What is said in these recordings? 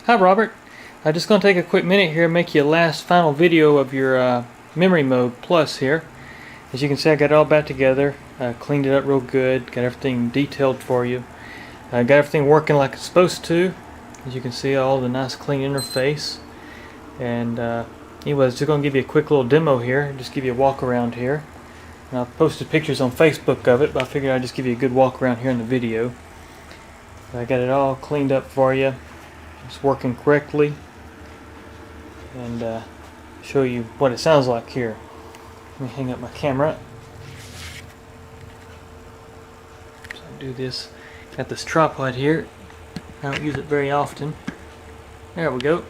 Hi Robert. I'm just going to take a quick minute here and make you a last final video of your Memorymoog Plus here. As you can see, I got it all back together, cleaned it up real good, got everything detailed for you. Got everything working like it's supposed to. As you can see, all the nice clean interface. And anyways, just going to give you a quick little demo here, just give you a walk around here. And I've posted pictures on Facebook of it, but I figured I'd just give you a good walk around here in the video. I got it all cleaned up for you. It's working correctly, and show you what it sounds like here. Let me hang up my camera. So I do this. Got this tripod here. I don't use it very often. There we go.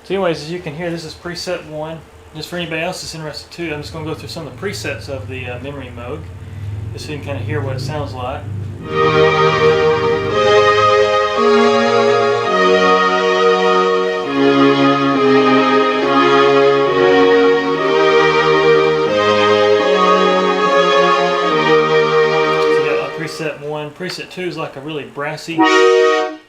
So anyways, as you can hear, this is preset 1. Just for anybody else that's interested too, I'm just going to go through some of the presets of the Memorymoog, just so you can kind of hear what it sounds like. Preset 1. Preset 2 is like a really brassy. And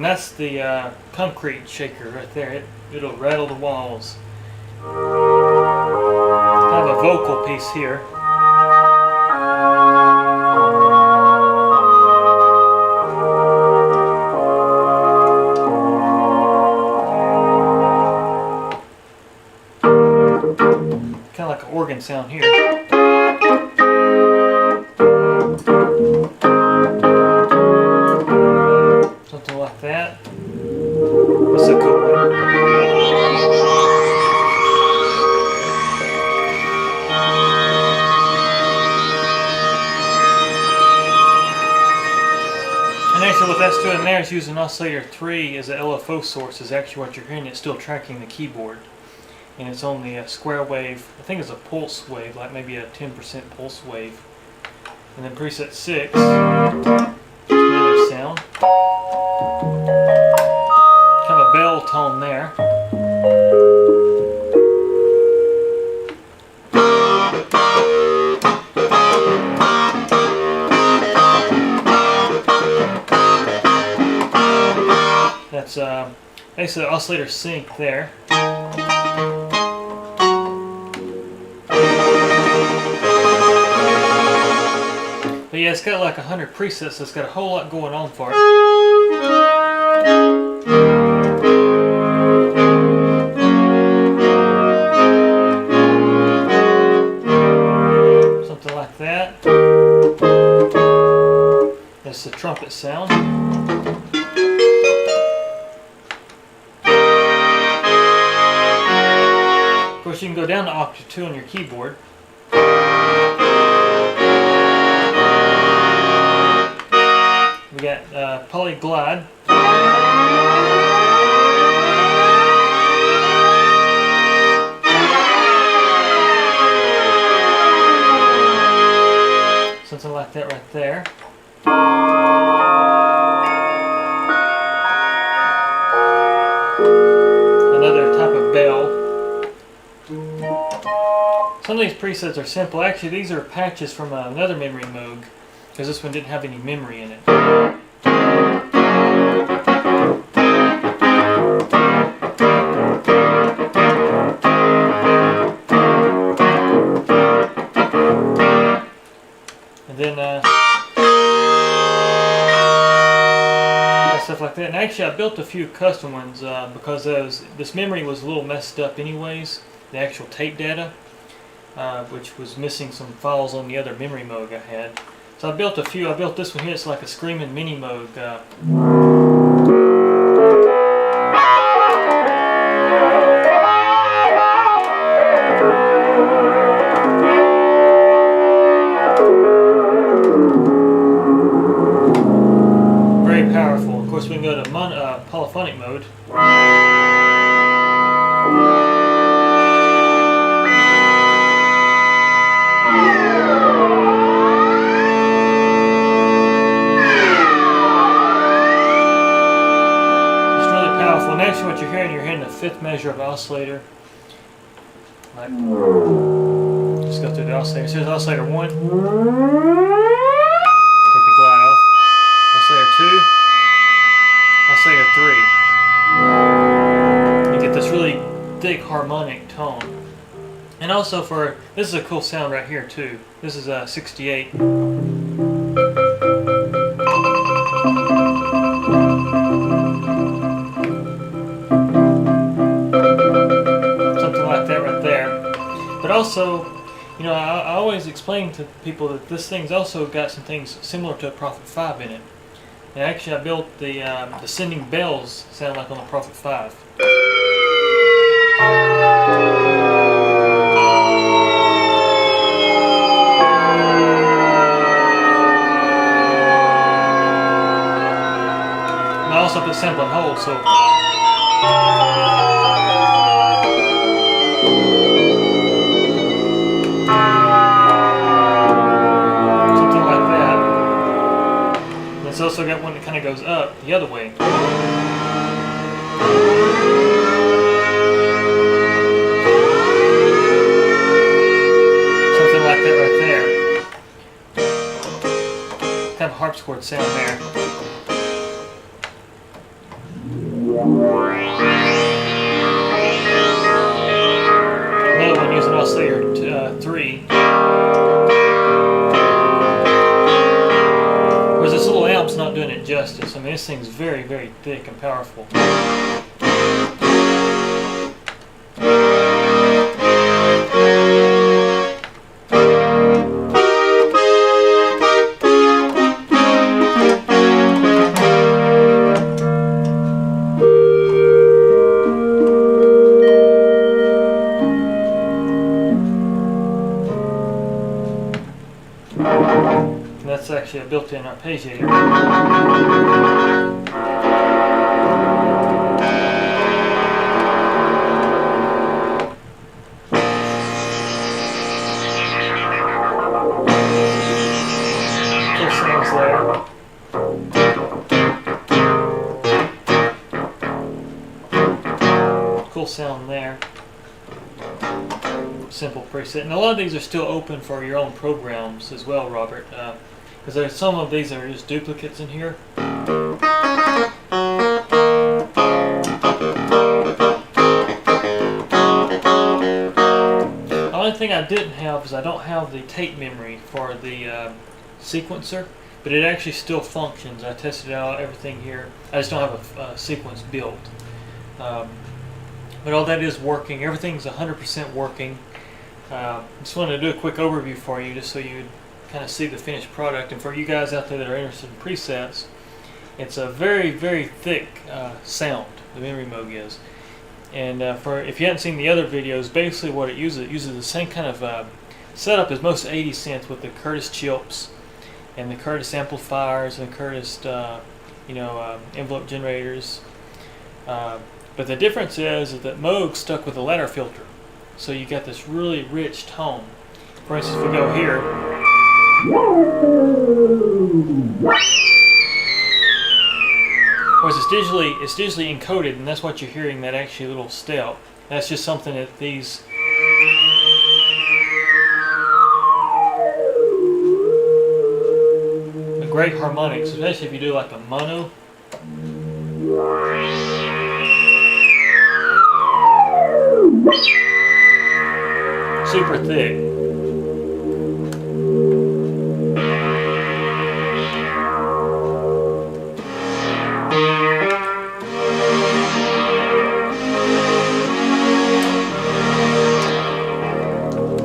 that's the concrete shaker right there. It'll rattle the walls. I have a vocal piece here. Kind of like an organ sound here. Something like that. That's a cool one. And actually what that's doing there is using oscillator 3 as an LFO source. Is actually what you're hearing. It's still tracking the keyboard. And it's only a square wave. I think it's a pulse wave, like maybe a 10% pulse wave. And then preset 6, another sound. Kind of a bell tone there. That's basically the oscillator sync there. But yeah, it's got like 100 presets, so it's got a whole lot going on for it. Something like that. That's the trumpet sound. Of course, you can go down to octave 2 on your keyboard. We got polyglide. Something like that right there. Another type of bell. Some of these presets are simple. Actually, these are patches from another Memorymoog, because this one didn't have any memory in it. And then stuff like that. And actually, I built a few custom ones because this memory was a little messed up anyways, the actual tape data, which was missing some files on the other Memorymoog I had. So I built a few. I built this one here. It's like a screaming mini-moog. Very powerful. Of course, we can go to polyphonic mode. Actually, what you're hearing the fifth measure of oscillator. Like, just go through the oscillators. Here's oscillator 1. Take the glide off. Oscillator 2. Oscillator 3. You get this really thick harmonic tone. And also this is a cool sound right here too. This is 68. Something like that right there. But also, you know, I always explain to people that this thing's also got some things similar to a Prophet 5 in it. And actually, I built the sending bells sound like on the Prophet 5. And I also put sample and hold, so. It's also got one that kind of goes up the other way. Something like that right there. Kind of harpsichord sound there. Another one using oscillator 3. Whereas this little amp's not doing it justice. I mean, this thing's very, very thick and powerful. That's actually a built-in arpeggiator. Cool sounds there. Cool sound there. Simple preset. And a lot of these are still open for your own programs as well, Robert. Because there's some of these that are just duplicates in here. The only thing I didn't have is I don't have the tape memory for the sequencer, but it actually still functions. I tested out everything here. I just don't have a sequence built. But all that is working. Everything's 100% working. Just wanted to do a quick overview for you just so you kind of see the finished product. And for you guys out there that are interested in presets, it's a very, very thick sound, the Memorymoog is. And if you haven't seen the other videos, basically what it uses the same kind of setup as most 80 synths with the Curtis chips and the Curtis amplifiers and the Curtis envelope generators. But the difference is that Moog stuck with a ladder filter. So you got this really rich tone. For instance, if we go here, whereas it's digitally encoded, and that's what you're hearing, that actually little step. That's just something that these the great harmonics, especially if you do like a mono. Super thick.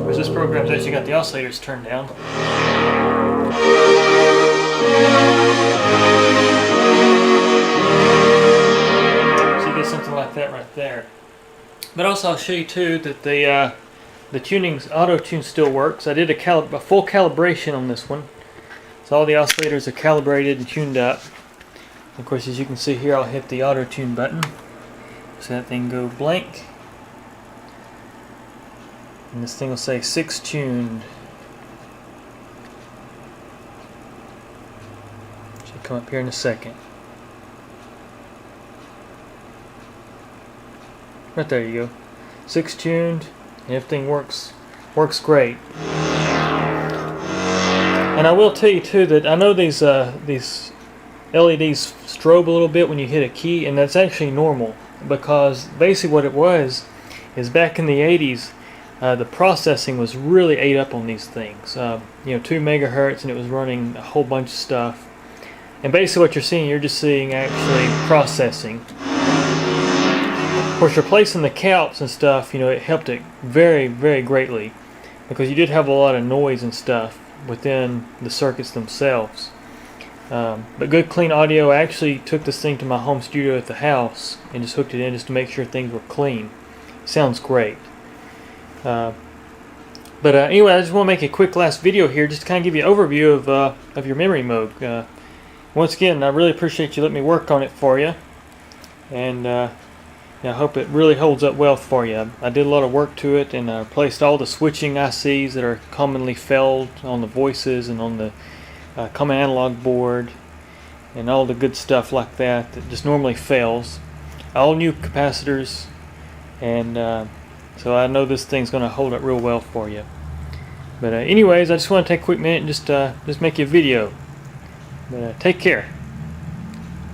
Whereas this program's actually got the oscillators turned down. So you get something like that right there. But also I'll show you too that the auto-tune still works. I did a full calibration on this one. So all the oscillators are calibrated and tuned up. Of course, as you can see here, I'll hit the auto-tune button. So that thing go blank. And this thing will say 6 tuned. Should come up here in a second. Right there you go. 6 tuned. And everything works Works great. And I will tell you too that I know these LEDs strobe a little bit when you hit a key, and that's actually normal, because basically what it was is back in the 80s, the processing was really ate up on these things. 2 megahertz, and it was running a whole bunch of stuff. And basically what you're just seeing actually processing. Of course, replacing the caps and stuff, it helped it very, very greatly, because you did have a lot of noise and stuff within the circuits themselves. But good clean audio. I actually took this thing to my home studio at the house and just hooked it in just to make sure things were clean. Sounds great. But anyway, I just want to make a quick last video here just to kind of give you an overview of your Memorymoog. Once again, I really appreciate you letting me work on it for you, and I hope it really holds up well for you. I did a lot of work to it, and I replaced all the switching ICs that are commonly failed on the voices and on the common analog board, and all the good stuff like that just normally fails. All new capacitors, and so I know this thing's going to hold up real well for you. But anyways, I just want to take a quick minute and just make you a video. But take care.